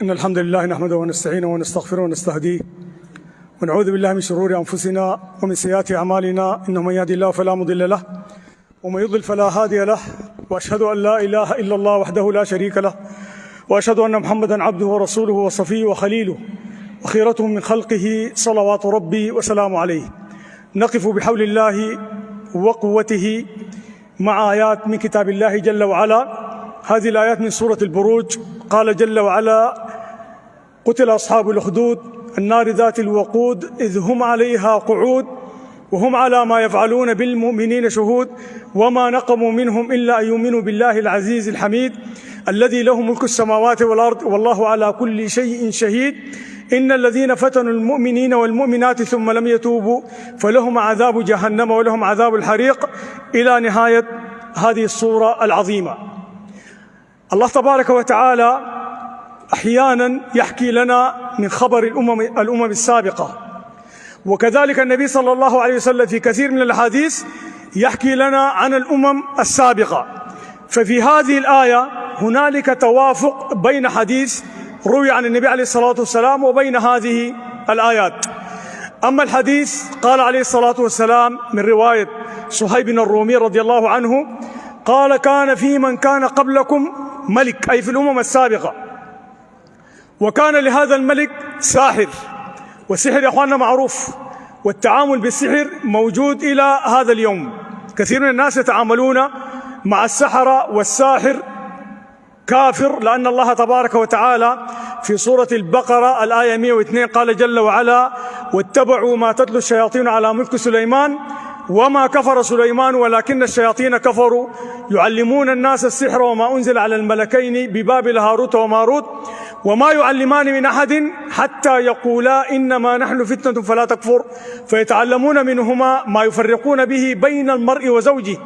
إن الحمد لله نحمده ونستعينه ونستغفره ونستهديه ونعوذ بالله من شرور أنفسنا ومن سيئات أعمالنا، إنه من يهدي الله فلا مضل له ومن يضلل فلا هادي له، وأشهد أن لا إله إلا الله وحده لا شريك له، وأشهد أن محمدا عبده ورسوله وصفيه وخليله وخيرته من خلقه صلوات ربي وسلام عليه. نقف بحول الله وقوته مع آيات من كتاب الله جل وعلا. هذه الآيات من سورة البروج. قال جل وعلا: قتل أصحاب الأخدود النار ذات الوقود إذ هم عليها قعود وهم على ما يفعلون بالمؤمنين شهود وما نقموا منهم إلا أن يؤمنوا بالله العزيز الحميد الذي له ملك السماوات والأرض والله على كل شيء شهيد. إن الذين فتنوا المؤمنين والمؤمنات ثم لم يتوبوا فلهم عذاب جهنم ولهم عذاب الحريق، إلى نهاية هذه السورة العظيمة. الله تبارك وتعالى أحيانا يحكي لنا من خبر الأمم السابقة، وكذلك النبي صلى الله عليه وسلم في كثير من الأحاديث يحكي لنا عن الأمم السابقة. ففي هذه الآية هنالك توافق بين حديث روي عن النبي عليه الصلاة والسلام وبين هذه الآيات. أما الحديث قال عليه الصلاة والسلام من رواية صهيب الرومي رضي الله عنه قال: كان في من كان قبلكم ملك، أي في الأمم السابقة، وكان لهذا الملك ساحر، والسحر يا أخواننا معروف، والتعامل بالسحر موجود إلى هذا اليوم. كثير من الناس يتعاملون مع السحرة، والساحر كافر، لأن الله تبارك وتعالى في سورة البقرة الآية 102 قال جل وعلا: واتبعوا ما تتلو الشياطين على ملك سليمان وما كفر سليمان ولكن الشياطين كفروا يعلمون الناس السحر وما أنزل على الملكين ببابل هاروت وماروت وما يعلمان من أحد حتى يقولا إنما نحن فتنة فلا تكفر فيتعلمون منهما ما يفرقون به بين المرء وزوجه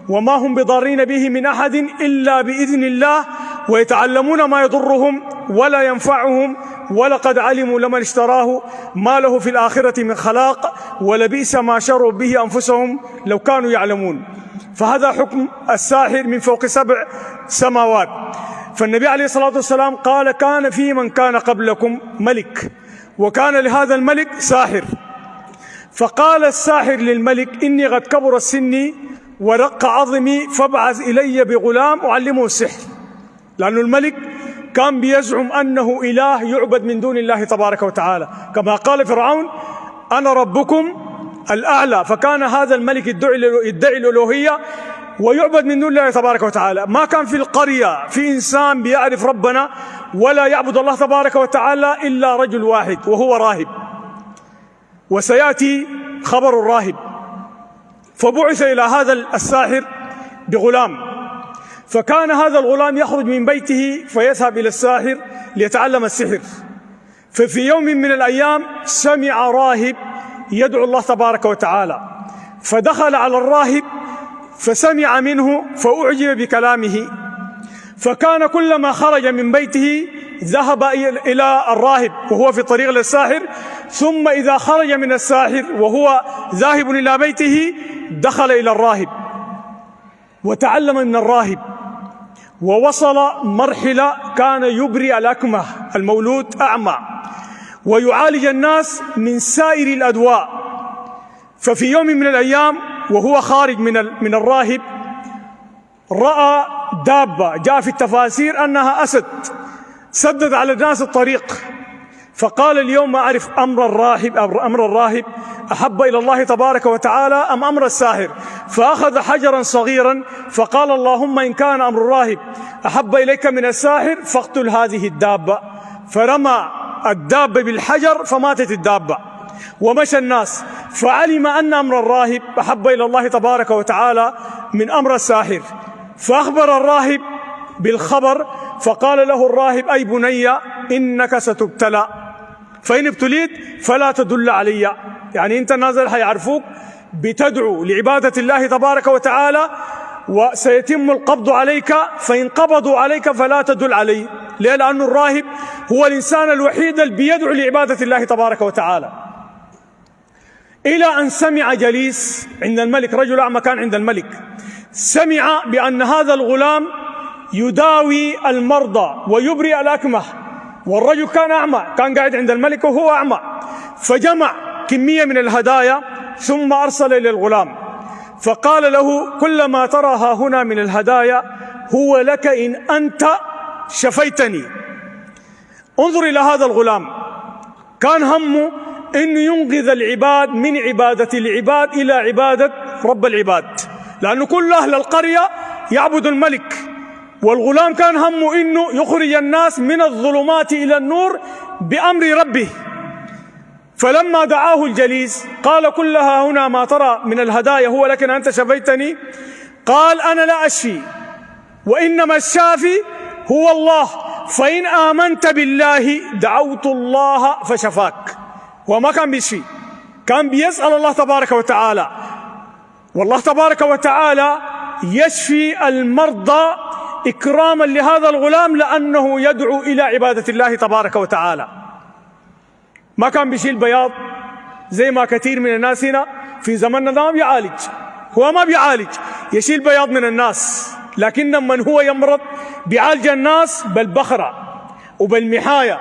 وما هم بضارين به من أحد إلا بإذن الله ويتعلمون ما يضرهم ولا ينفعهم ولقد علموا لمن اشتراه ما له في الآخرة من خلاق ولبئس ما شروا به أنفسهم لو كانوا يعلمون. فهذا حكم الساحر من فوق 7 سماوات. فالنبي عليه الصلاة والسلام قال: كان في من كان قبلكم ملك، وكان لهذا الملك ساحر. فقال الساحر للملك: إني قد كبر سني ورق عظمي فابعث إلي بغلام أعلمه السحر، لأن الملك كان بيزعم أنه إله يعبد من دون الله تبارك وتعالى، كما قال فرعون: أنا ربكم الأعلى. فكان هذا الملك يدعي الألوهية ويعبد من دون الله تبارك وتعالى. ما كان في القرية في إنسان بيعرف ربنا ولا يعبد الله تبارك وتعالى إلا رجل واحد، وهو راهب، وسيأتي خبر الراهب. فبعث إلى هذا الساحر بغلام، فكان هذا الغلام يخرج من بيته فيذهب إلى الساحر ليتعلم السحر. ففي يوم من الأيام سمع راهب يدعو الله تبارك وتعالى، فدخل على الراهب فسمع منه فأعجب بكلامه، فكان كلما خرج من بيته ذهب إلى الراهب وهو في طريق للساحر، ثم إذا خرج من الساحر وهو ذاهب إلى بيته دخل إلى الراهب وتعلم من الراهب، ووصل مرحلة كان يبرئ الأكمه المولود أعمى ويعالج الناس من سائر الأدواء. ففي يوم من الأيام وهو خارج من الراهب رأى دابة، جاء في التفاسير أنها أسد، سدد على الناس الطريق، فقال: اليوم أعرف أمر الراهب أحب إلى الله تبارك وتعالى أم أمر الساحر. فأخذ حجرا صغيرا فقال: اللهم إن كان أمر الراهب أحب إليك من الساحر فاقتل هذه الدابة. فرمى الدابة بالحجر فماتت الدابة، ومشى الناس، فعلم أن أمر الراهب أحب إلى الله تبارك وتعالى من أمر الساحر. فأخبر الراهب بالخبر، فقال له الراهب: أي بني إنك ستبتلى، فإن ابتليت فلا تدل علي، يعني أنت نازل حيعرفوك بتدعو لعبادة الله تبارك وتعالى وسيتم القبض عليك، فإن قبضوا عليك فلا تدل علي. ليه؟ لأن الراهب هو الإنسان الوحيد اللي بيدعو لعبادة الله تبارك وتعالى. إلى أن سمع جليس عند الملك، رجل أعمى كان عند الملك، سمع بأن هذا الغلام يداوي المرضى ويبرئ الأكمه، والرجل كان أعمى، كان قاعد عند الملك وهو أعمى، فجمع كمية من الهدايا ثم أرسل إلى الغلام فقال له: كل ما ترى ها هنا من الهدايا هو لك إن أنت شفيتني. انظر إلى هذا الغلام، كان همه أن ينقذ العباد من عبادة العباد إلى عبادة رب العباد، لأن كل أهل القرية يعبد الملك، والغلام كان همه أنه يخرج الناس من الظلمات إلى النور بأمر ربه. فلما دعاه الجليس قال: كلها هنا ما ترى من الهدايا هو لكن أنت شفيتني. قال: أنا لا أشفي، وإنما الشافي هو الله، فإن آمنت بالله دعوت الله فشفاك. وما كان بيشفي، كان بيسأل الله تبارك وتعالى، والله تبارك وتعالى يشفي المرضى إكراما لهذا الغلام لأنه يدعو إلى عبادة الله تبارك وتعالى. ما كان بيشيل بياض زي ما كثير من الناس هنا في زمننا ده ما بيعالج، هو ما بيعالج، يشيل بياض من الناس، لكن من هو يمرض بيعالج الناس بالبخرة وبالمحاية،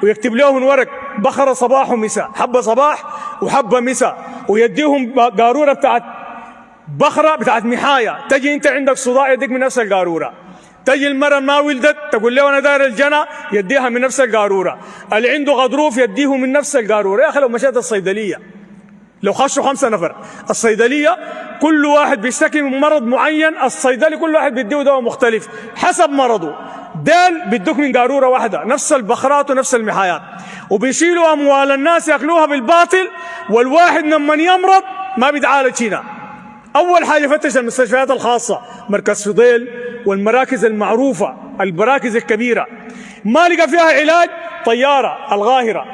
ويكتب لهم ورق بخرة صباح ومساء، حبة صباح وحبة مساء، ويديهم قارورة بتاعت بخرة بتاعت محاية. تجي انت عندك صداع يديك من نفس القارورة، تجي المرأة ما ولدت تقول له أنا داير الجنة يديها من نفس القارورة، اللي عنده غضروف يديه من نفس القارورة. يا أخي لو مشيت الصيدلية، لو خشوا 5 نفر الصيدلية كل واحد بيشتكي من مرض معين، الصيدلي كل واحد بيديه دواء مختلف حسب مرضه، ديل بيدوك من قارورة واحدة نفس البخرات ونفس المحايات، وبيشيلوا أموال الناس يأكلوها بالباطل، والواحد لما يمرض ما بيتعالج هنا. أول حاجة فتش المستشفيات الخاصة، مركز فضيل والمراكز المعروفة، المراكز الكبيرة، ما لقى فيها علاج، طيارة القاهرة،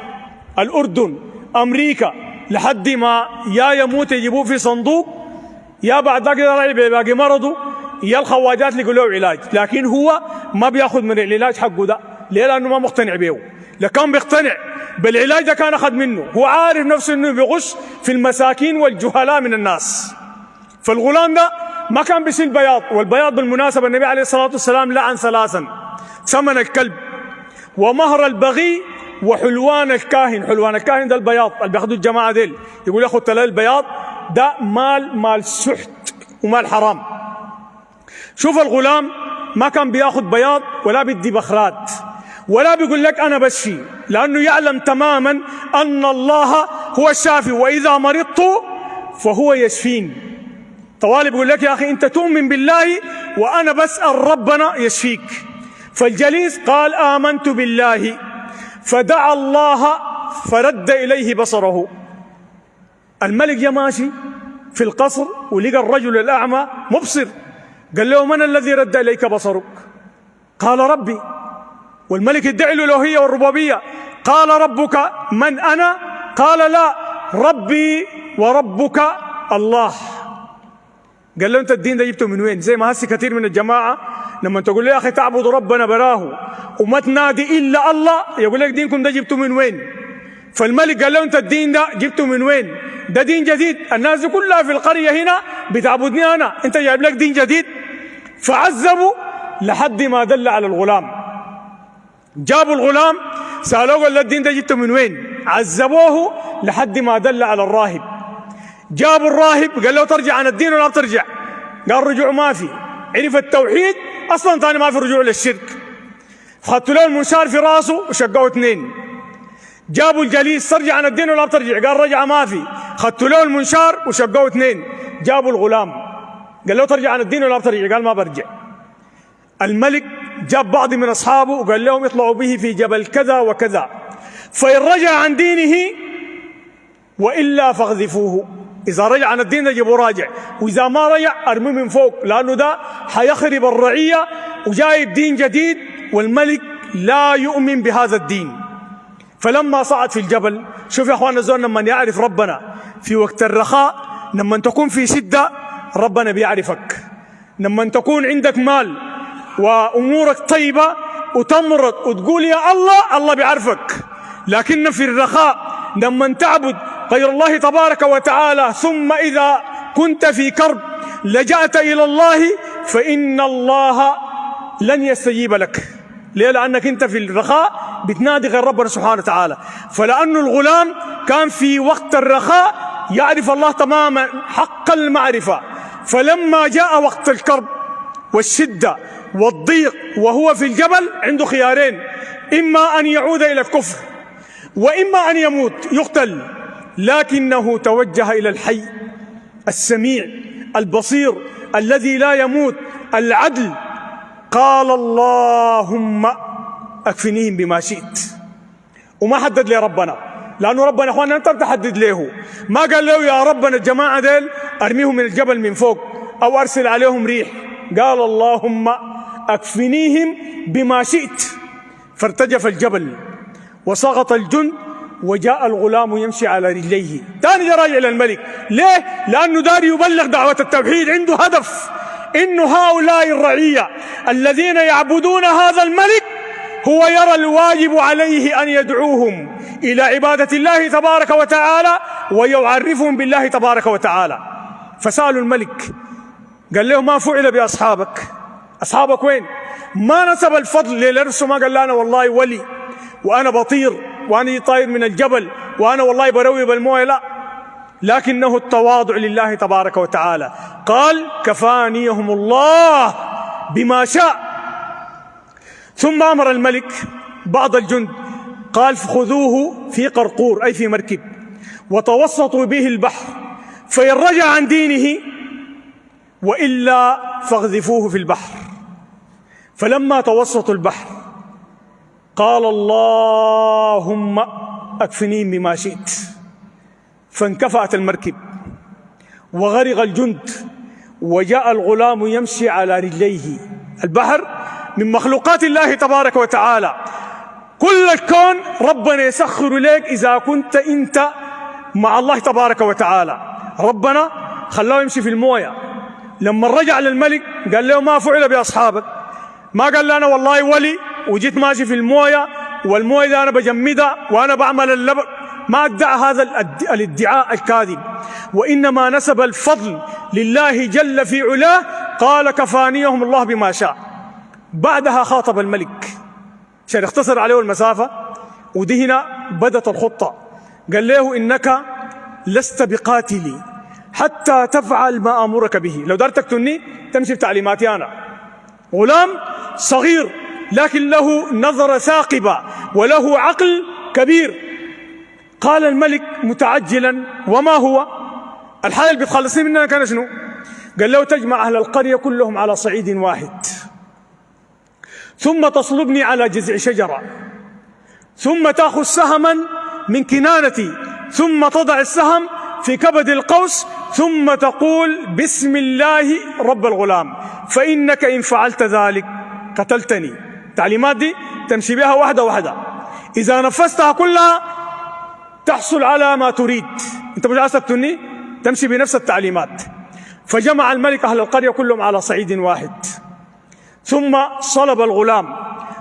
الأردن، أمريكا، لحد ما يا يموت يجيبوه في صندوق، يا بعد ذاك يطلع باقي مرضه، يا الخواجات اللي يقولوا علاج، لكن هو ما بياخذ من العلاج حقه ده. ليه؟ لأنه ما مقتنع به. لو كان بيقتنع بالعلاج ده كان أخذ منه، هو عارف نفسه إنه بيغش في المساكين والجهلاء من الناس. فالغلام ده ما كان بيشيل بياض، والبياض بالمناسبة النبي عليه الصلاة والسلام لعن 3: ثمن الكلب، ومهر البغي، وحلوان الكاهن. حلوان الكاهن ده البياض اللي بياخذوا الجماعة ديل، يقول ياخذ تلال البياض ده مال سحت ومال حرام. شوف الغلام ما كان بياخذ بياض ولا بدي بخرات ولا بيقول لك أنا بشفي، لأنه يعلم تماما أن الله هو الشافي، وإذا مرضت فهو يشفين. طوالي بيقول لك يا أخي أنت تؤمن بالله وأنا بسأل ربنا يشفيك. فالجليس قال: آمنت بالله، فدعا الله فرد إليه بصره. الملك جاء ماشي في القصر ولقى الرجل الأعمى مبصر، قال له: من الذي رد إليك بصرك؟ قال: ربي. والملك ادعي له الألوهية والربوبية. قال: ربك من أنا؟ قال: لا، ربي وربك الله. قال له: انت الدين ده جبته من وين؟ زي ما هسي كثير من الجماعه لما تقول له يا اخي تعبد ربنا براه وما تنادي الا الله، يقول لك دينكم ده جبته من وين؟ فالملك قال له: انت الدين ده جبته من وين؟ ده دين جديد، الناس دي كلها في القريه هنا بتعبدني انا، انت جايب لك دين جديد؟ فعذبوا لحد ما دل على الغلام. جابوا الغلام سالوه قال له: الدين ده جبته من وين؟ عذبوه لحد ما دل على الراهب. جابوا الراهب قال له: ترجع عن الدين ولا بترجع؟ قال: رجوع ما في. عرف التوحيد اصلا ثاني ما في رجوع للشرك. خدتوا له المنشار في راسه وشقوه 2. جابوا الجليس: ترجع عن الدين ولا بترجع؟ قال: رجع ما في. خدتوا له المنشار وشقوه 2. جابوا الغلام قال له: ترجع عن الدين ولا بترجع؟ قال: ما برجع. الملك جاب بعض من اصحابه وقال لهم: اطلعوا به في جبل كذا وكذا، فإن رجع عن دينه وإلا فاقذفوه. إذا رجع عن الدين ده جيبوا راجع، وإذا ما رجع أرميه من فوق، لأنه ده حيخرب الرعية وجايب دين جديد، والملك لا يؤمن بهذا الدين. فلما صعد في الجبل، شوف يا أخواننا الزول لما يعرف ربنا في وقت الرخاء، لما تكون في شدة ربنا بيعرفك، لما تكون عندك مال وأمورك طيبة وتمرض وتقول يا الله، الله بيعرفك. لكن في الرخاء لما تعبد غير الله تبارك وتعالى، ثم إذا كنت في كرب لجأت إلى الله، فإن الله لن يستجيب لك. ليه؟ لأنك أنت في الرخاء بتنادي غير ربنا سبحانه وتعالى. فلأنه الغلام كان في وقت الرخاء يعرف الله تماما حق المعرفة، فلما جاء وقت الكرب والشدة والضيق وهو في الجبل عنده خيارين: إما أن يعود إلى الكفر وإما أن يموت يقتل، لكنه توجه إلى الحي السميع البصير الذي لا يموت العدل. قال اللهم أكفنيهم بما شئت، وما حدد لي ربنا، لأنه ربنا أخوانا أنت بتحدد له. ما قال له يا ربنا الجماعة ديل أرميهم من الجبل من فوق أو أرسل عليهم ريح، قال اللهم أكفنيهم بما شئت. فارتجف الجبل وسقط الجند وجاء الغلام يمشي على رجليه. ثاني راجع إلى الملك. ليه؟ لأنه دار يبلغ دعوة التوحيد، عنده هدف إنه هؤلاء الرعية الذين يعبدون هذا الملك هو يرى الواجب عليه أن يدعوهم إلى عبادة الله تبارك وتعالى ويعرفهم بالله تبارك وتعالى. فسألوا الملك قال له ما فعل بأصحابك؟ أصحابك وين؟ ما نسب الفضل للرسل، ما قال أنا والله ولي وأنا بطير وأنا طاير من الجبل وأنا والله بروي بالمويه، لا، لكنه التواضع لله تبارك وتعالى. قال كفانيهم الله بما شاء. ثم أمر الملك بعض الجند قال خذوه في قرقور أي في مركب وتوسطوا به البحر، فإن رجع عن دينه وإلا فاغذفوه في البحر. فلما توسطوا البحر قال اللهم أكفنيهم بما شئت، فانكفأت المركب وغرق الجند وجاء الغلام يمشي على رجليه. البحر من مخلوقات الله تبارك وتعالى، كل الكون ربنا يسخر لك إذا كنت أنت مع الله تبارك وتعالى. ربنا خلاه يمشي في المويه. لما رجع للملك قال له ما فعل بأصحابك؟ ما قال له أنا والله ولي وجيت ماشي في المويه والمويه ده أنا بجمدها وأنا بعمل اللبن، ما ادعى هذا الادعاء الكاذب، وإنما نسب الفضل لله جل في علاه. قال كفانيهم الله بما شاء. بعدها خاطب الملك عشان يختصر عليه المسافة، ودي هنا بدت الخطة. قال له إنك لست بقاتلي حتى تفعل ما أمرك به، لو دارت تقتلني تمشي بتعليماتي أنا. غلام صغير لكن له نظرة ثاقبة وله عقل كبير. قال الملك متعجلا وما هو الحال اللي بتخلصني منها؟ كان شنو؟ قال له تجمع أهل القرية كلهم على صعيد واحد، ثم تصلبني على جذع شجرة، ثم تأخذ سهما من كنانتي، ثم تضع السهم في كبد القوس، ثم تقول بسم الله رب الغلام، فإنك إن فعلت ذلك قتلتني. التعليمات دي تمشي بها واحدة واحدة، إذا نفذتها كلها تحصل على ما تريد. أنت مش عايز تقتلني، تمشي بنفس التعليمات. فجمع الملك أهل القرية كلهم على صعيد واحد، ثم صلب الغلام،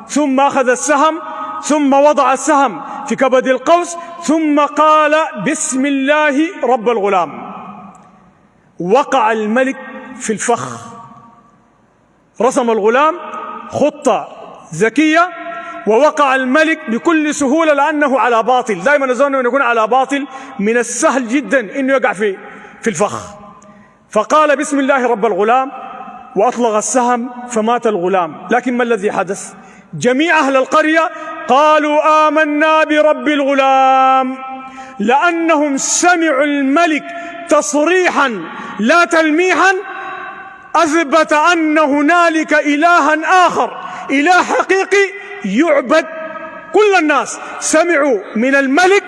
ثم أخذ السهم، ثم وضع السهم في كبد القوس، ثم قال بسم الله رب الغلام. وقع الملك في الفخ، رسم الغلام خطة ذكية ووقع الملك بكل سهولة لأنه على باطل. دائما نظن أن يكون على باطل من السهل جدا أنه يقع في الفخ. فقال بسم الله رب الغلام وأطلق السهم فمات الغلام. لكن ما الذي حدث؟ جميع أهل القرية قالوا آمنا برب الغلام، لأنهم سمعوا الملك تصريحا لا تلميحا أثبت أن هنالك إلها آخر، إله حقيقي يعبد. كل الناس سمعوا من الملك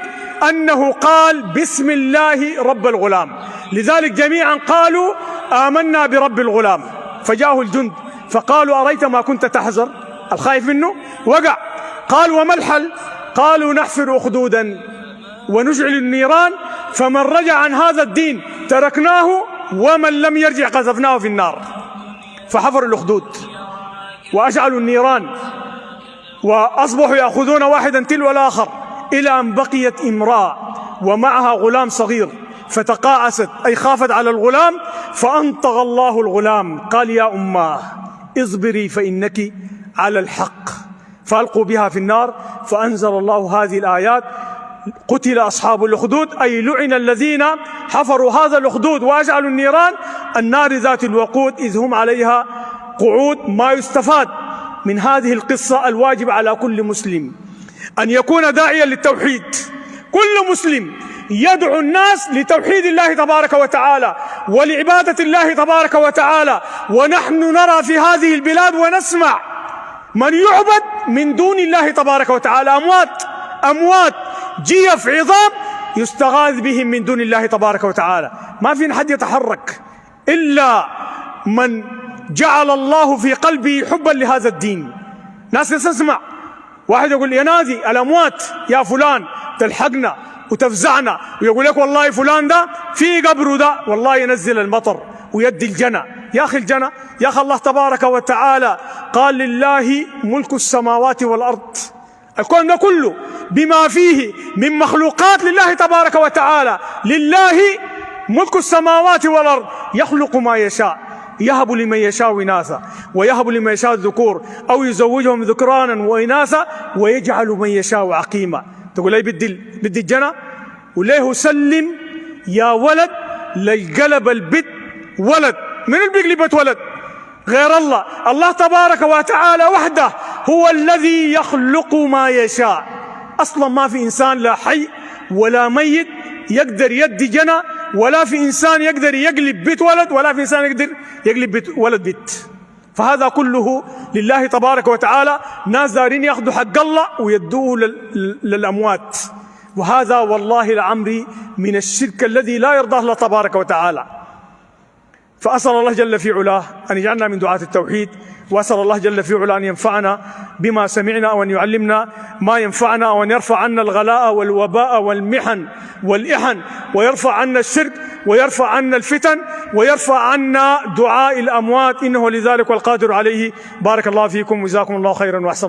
أنه قال بسم الله رب الغلام، لذلك جميعا قالوا آمنا برب الغلام. فجاءه الجند فقالوا أريت ما كنت تحذر، الخايف منه وقع. قال وما الحل؟ قالوا نحفر أخدودا ونشعل النيران، فمن رجع عن هذا الدين تركناه ومن لم يرجع قذفناه في النار. فحفروا الأخدود وأشعلوا النيران وأصبحوا يأخذون واحدا تلو الآخر إلى أن بقيت امرأة ومعها غلام صغير، فتقاعست أي خافت على الغلام، فأنطق الله الغلام قال يا أماه اصبري فإنك على الحق، فألقوا بها في النار. فأنزل الله هذه الآيات: قتل أصحاب الأخدود، أي لعن الذين حفروا هذا الأخدود وأجعلوا النيران النار ذات الوقود إذ هم عليها قعود. ما يستفاد من هذه القصة: الواجب على كل مسلم أن يكون داعيا للتوحيد. كل مسلم يدعو الناس لتوحيد الله تبارك وتعالى ولعبادة الله تبارك وتعالى. ونحن نرى في هذه البلاد ونسمع من يعبد من دون الله تبارك وتعالى، أموات جيف عظام يستغاث بهم من دون الله تبارك وتعالى. ما في حد يتحرك إلا من جعل الله في قلبه حبا لهذا الدين. ناس تسمع واحد يقول: يا نادي الأموات يا فلان تلحقنا وتفزعنا، ويقول لك والله فلان ده في قبره ده والله ينزل المطر ويدي الجنة. يا أخي الجنة، يا أخي الله تبارك وتعالى قال: لله ملك السماوات والأرض. الكون ده كله بما فيه من مخلوقات لله تبارك وتعالى. لله ملك السماوات والأرض، يخلق ما يشاء، يهب لمن يشاء إناثا ويهب لمن يشاء الذكور أو يزوجهم ذكرانا وإناثا ويجعل من يشاء عقيما. تقول لي بدي الجنة وليه سلم يا ولد للقلب البت ولد. من اللي بيقلبت ولد غير الله؟ الله تبارك وتعالى وحده هو الذي يخلق ما يشاء. أصلا ما في إنسان لا حي ولا ميت يقدر يدي جنة، ولا في إنسان يقدر يقلب بيت ولد، ولا في إنسان يقدر يقلب بيت ولد بيت. فهذا كله لله تبارك وتعالى. ناس دارين ياخذوا حق الله ويدوه للأموات، وهذا والله لعمري من الشرك الذي لا يرضاه الله تبارك وتعالى. فأسأل الله جل في علاه أن يجعلنا من دعاة التوحيد، وأسأل الله جل في علاه أن ينفعنا بما سمعنا وأن يعلمنا ما ينفعنا، وأن يرفع عنا الغلاء والوباء والمحن والإحن، ويرفع عنا الشرك، ويرفع عنا الفتن، ويرفع عنا دعاء الأموات، إنه لذلك والقادر عليه. بارك الله فيكم وجزاكم الله خيرا وأحسن.